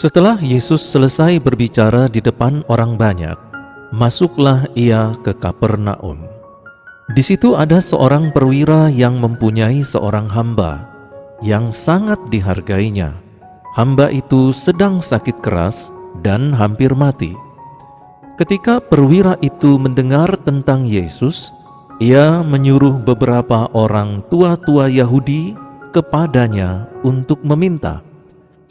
Setelah Yesus selesai berbicara di depan orang banyak, masuklah ia ke Kapernaum. Di situ ada seorang perwira yang mempunyai seorang hamba yang sangat dihargainya. Hamba itu sedang sakit keras dan hampir mati. Ketika perwira itu mendengar tentang Yesus, ia menyuruh beberapa orang tua-tua Yahudi kepadanya untuk meminta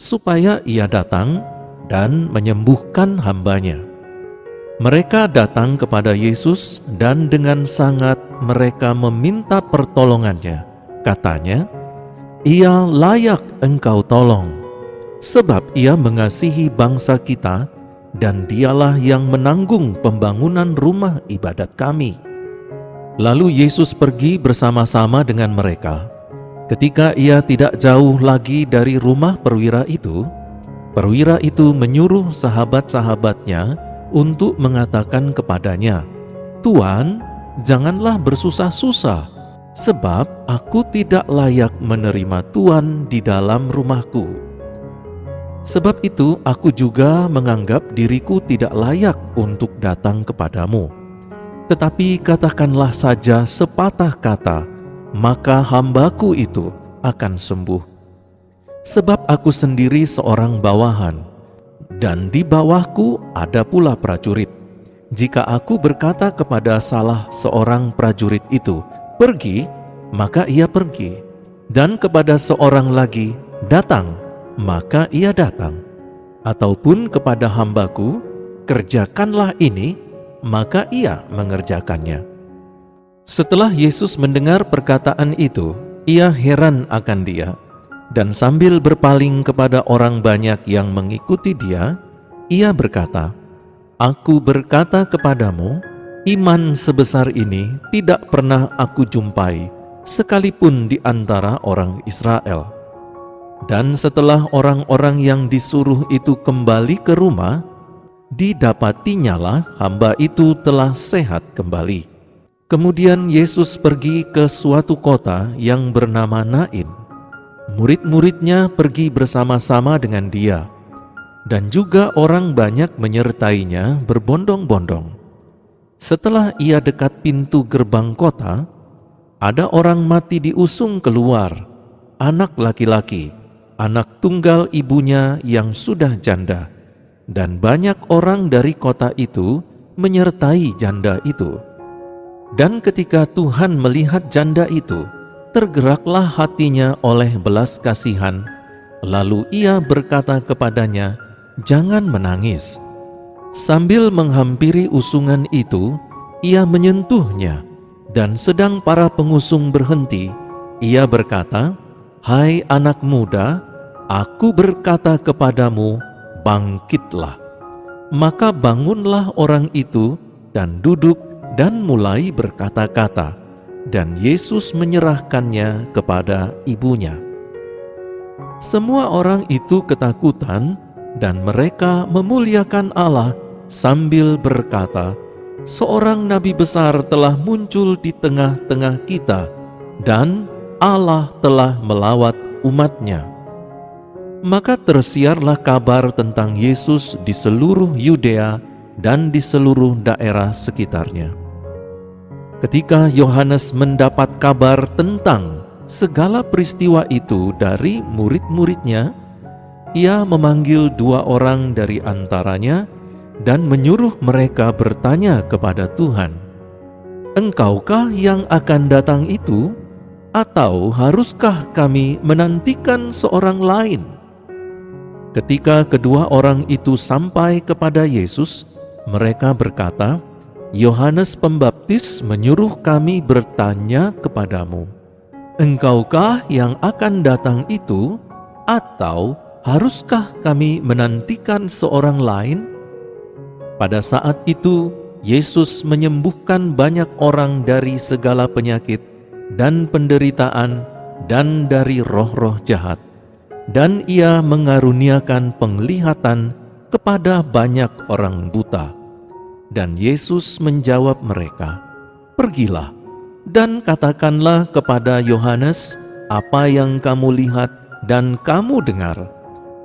supaya ia datang dan menyembuhkan hambanya. Mereka datang kepada Yesus dan dengan sangat mereka meminta pertolongannya. Katanya, "Ia layak engkau tolong, sebab ia mengasihi bangsa kita dan dialah yang menanggung pembangunan rumah ibadat kami." Lalu Yesus pergi bersama-sama dengan mereka. Ketika ia tidak jauh lagi dari rumah perwira itu menyuruh sahabat-sahabatnya untuk mengatakan kepadanya, "Tuan, janganlah bersusah-susah, sebab aku tidak layak menerima Tuan di dalam rumahku. Sebab itu aku juga menganggap diriku tidak layak untuk datang kepadamu. Tetapi katakanlah saja sepatah kata, maka hambaku itu akan sembuh. Sebab aku sendiri seorang bawahan, dan di bawahku ada pula prajurit. Jika aku berkata kepada salah seorang prajurit itu, 'Pergi,' maka ia pergi, dan kepada seorang lagi, 'Datang,' maka ia datang. Ataupun kepada hambaku, 'Kerjakanlah ini,' maka ia mengerjakannya." Setelah Yesus mendengar perkataan itu, ia heran akan dia, dan sambil berpaling kepada orang banyak yang mengikuti dia, ia berkata, "Aku berkata kepadamu, iman sebesar ini tidak pernah aku jumpai, sekalipun di antara orang Israel." Dan setelah orang-orang yang disuruh itu kembali ke rumah, didapatinyalah hamba itu telah sehat kembali. Kemudian Yesus pergi ke suatu kota yang bernama Nain. Murid-muridnya pergi bersama-sama dengan dia, dan juga orang banyak menyertainya berbondong-bondong. Setelah ia dekat pintu gerbang kota, ada orang mati diusung keluar, anak laki-laki, anak tunggal ibunya yang sudah janda, dan banyak orang dari kota itu menyertai janda itu. Dan ketika Tuhan melihat janda itu, tergeraklah hatinya oleh belas kasihan. Lalu ia berkata kepadanya, "Jangan menangis." Sambil menghampiri usungan itu, ia menyentuhnya, dan sedang para pengusung berhenti, ia berkata, "Hai anak muda, aku berkata kepadamu, bangkitlah." Maka bangunlah orang itu dan duduk dan mulai berkata-kata, dan Yesus menyerahkannya kepada ibunya. Semua orang itu ketakutan, dan mereka memuliakan Allah sambil berkata, "Seorang nabi besar telah muncul di tengah-tengah kita, dan Allah telah melawat umat-Nya." Maka tersiarlah kabar tentang Yesus di seluruh Yudea dan di seluruh daerah sekitarnya. Ketika Yohanes mendapat kabar tentang segala peristiwa itu dari murid-muridnya, ia memanggil 2 orang dari antaranya dan menyuruh mereka bertanya kepada Tuhan, "Engkaukah yang akan datang itu, atau haruskah kami menantikan seorang lain?" Ketika kedua orang itu sampai kepada Yesus, mereka berkata, "Yohanes Pembaptis menyuruh kami bertanya kepadamu, engkaukah yang akan datang itu, atau haruskah kami menantikan seorang lain?" Pada saat itu, Yesus menyembuhkan banyak orang dari segala penyakit dan penderitaan dan dari roh-roh jahat, dan ia mengaruniakan penglihatan kepada banyak orang buta. Dan Yesus menjawab mereka, "Pergilah dan katakanlah kepada Yohanes apa yang kamu lihat dan kamu dengar.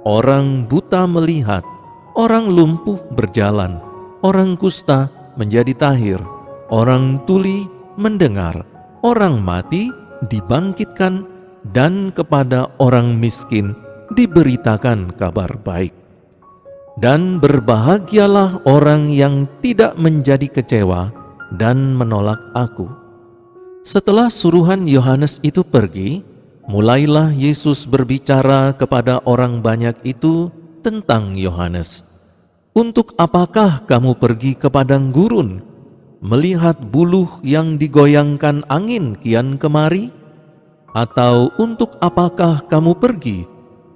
orang buta melihat, orang lumpuh berjalan, orang kusta menjadi tahir, orang tuli mendengar, orang mati dibangkitkan, dan kepada orang miskin diberitakan kabar baik. Dan berbahagialah orang yang tidak menjadi kecewa dan menolak aku." Setelah suruhan Yohanes itu pergi, mulailah Yesus berbicara kepada orang banyak itu tentang Yohanes. "Untuk apakah kamu pergi ke padang gurun, melihat buluh yang digoyangkan angin kian kemari? Atau untuk apakah kamu pergi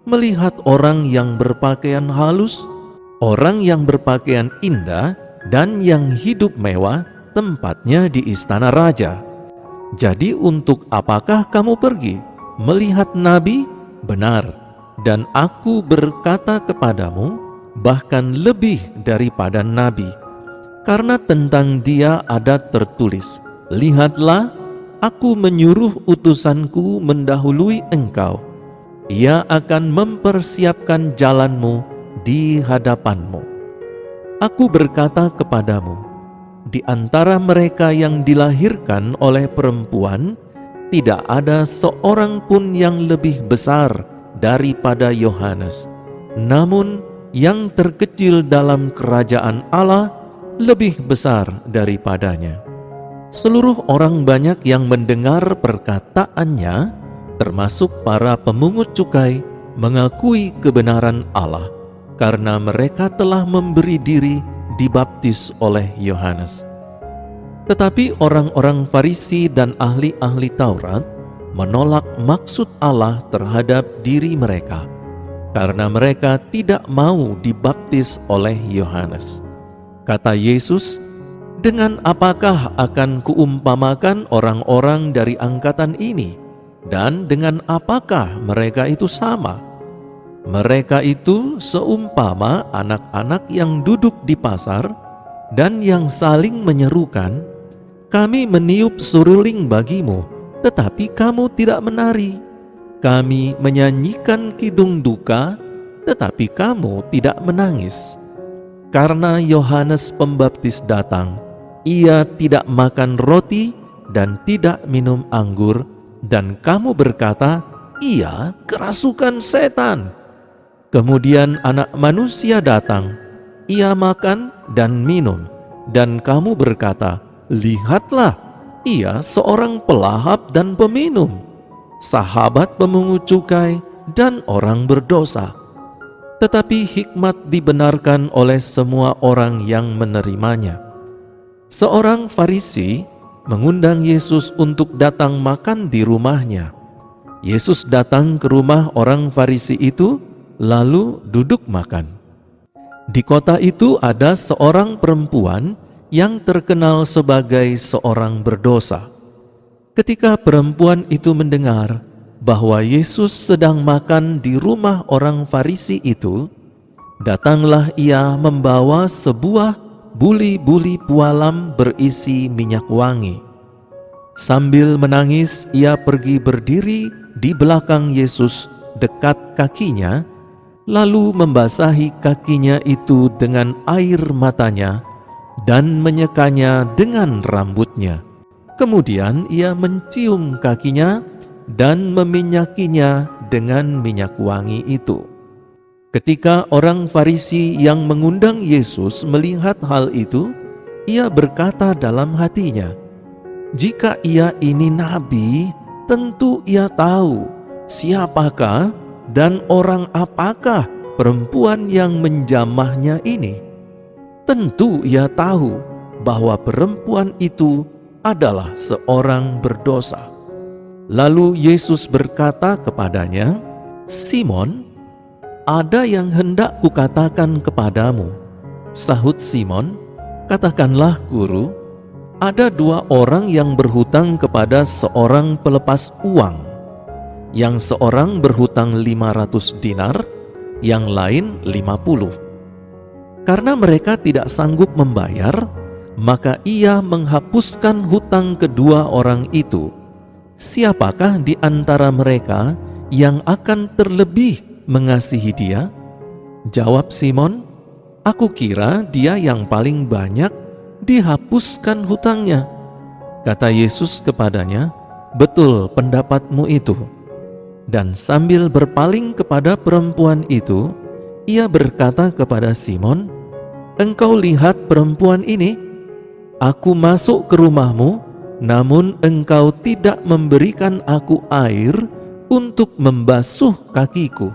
melihat orang yang berpakaian halus, orang yang berpakaian indah dan yang hidup mewah tempatnya di istana raja? Jadi untuk apakah kamu pergi melihat nabi? Benar, dan aku berkata kepadamu, bahkan lebih daripada nabi. Karena tentang dia ada tertulis, 'Lihatlah, aku menyuruh utusanku mendahului engkau. Ia akan mempersiapkan jalanmu di hadapanmu.' Aku berkata kepadamu, di antara mereka yang dilahirkan oleh perempuan, tidak ada seorang pun yang lebih besar daripada Yohanes. Namun yang terkecil dalam kerajaan Allah lebih besar daripadanya." Seluruh orang banyak yang mendengar perkataannya, termasuk para pemungut cukai, mengakui kebenaran Allah, karena mereka telah memberi diri dibaptis oleh Yohanes. Tetapi orang-orang Farisi dan ahli-ahli Taurat menolak maksud Allah terhadap diri mereka, karena mereka tidak mau dibaptis oleh Yohanes. Kata Yesus, "Dengan apakah akan kuumpamakan orang-orang dari angkatan ini, dan dengan apakah mereka itu sama? Mereka itu seumpama anak-anak yang duduk di pasar dan yang saling menyerukan, 'Kami meniup seruling bagimu, tetapi kamu tidak menari. Kami menyanyikan kidung duka, tetapi kamu tidak menangis.' Karena Yohanes Pembaptis datang, ia tidak makan roti dan tidak minum anggur, dan kamu berkata, 'Ia kerasukan setan.' Kemudian Anak Manusia datang, ia makan dan minum, dan kamu berkata, 'Lihatlah, ia seorang pelahap dan peminum, sahabat pemungut cukai dan orang berdosa.' Tetapi hikmat dibenarkan oleh semua orang yang menerimanya." Seorang Farisi mengundang Yesus untuk datang makan di rumahnya. Yesus datang ke rumah orang Farisi itu, lalu duduk makan. Di kota itu ada seorang perempuan yang terkenal sebagai seorang berdosa. Ketika perempuan itu mendengar bahwa Yesus sedang makan di rumah orang Farisi itu, datanglah ia membawa sebuah buli-buli pualam berisi minyak wangi. Sambil menangis, ia pergi berdiri di belakang Yesus dekat kakinya, lalu membasahi kakinya itu dengan air matanya dan menyekanya dengan rambutnya. Kemudian ia mencium kakinya dan meminyakinya dengan minyak wangi itu. Ketika orang Farisi yang mengundang Yesus melihat hal itu, ia berkata dalam hatinya, "Jika ia ini nabi, tentu ia tahu siapakah dan orang apakah perempuan yang menjamahnya ini. Tentu ia tahu bahwa perempuan itu adalah seorang berdosa." Lalu Yesus berkata kepadanya, "Simon, ada yang hendak kukatakan kepadamu." Sahut Simon, "Katakanlah, Guru." Ada dua orang yang berhutang kepada seorang pelepas uang. Yang seorang berhutang 500 dinar, yang lain 50. Karena mereka tidak sanggup membayar, maka ia menghapuskan hutang kedua orang itu. Siapakah di antara mereka yang akan terlebih mengasihi dia? Jawab Simon, "Aku kira dia yang paling banyak dihapuskan hutangnya." Kata Yesus kepadanya, "Betul pendapatmu itu." Dan sambil berpaling kepada perempuan itu, ia berkata kepada Simon, "Engkau lihat perempuan ini? Aku masuk ke rumahmu, namun engkau tidak memberikan aku air untuk membasuh kakiku.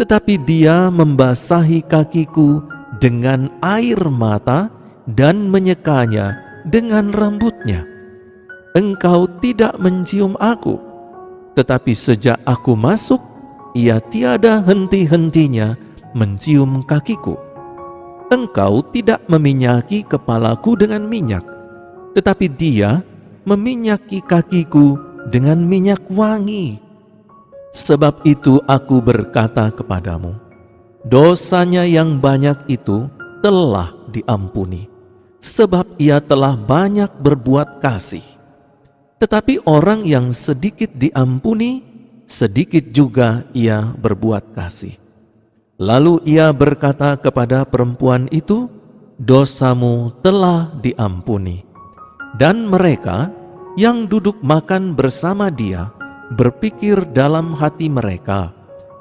Tetapi dia membasahi kakiku dengan air mata dan menyekanya dengan rambutnya. Engkau tidak mencium aku, tetapi sejak aku masuk, ia tiada henti-hentinya mencium kakiku. Engkau tidak meminyaki kepalaku dengan minyak, tetapi dia meminyaki kakiku dengan minyak wangi. Sebab itu aku berkata kepadamu, dosanya yang banyak itu telah diampuni, sebab ia telah banyak berbuat kasih. Tetapi orang yang sedikit diampuni, sedikit juga ia berbuat kasih." Lalu ia berkata kepada perempuan itu, "Dosamu telah diampuni." Dan mereka yang duduk makan bersama dia berpikir dalam hati mereka,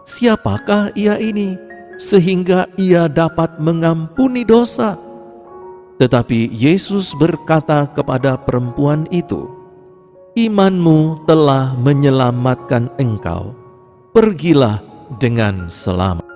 "Siapakah ia ini, sehingga ia dapat mengampuni dosa?" Tetapi Yesus berkata kepada perempuan itu, "Imanmu telah menyelamatkan engkau. Pergilah dengan selamat."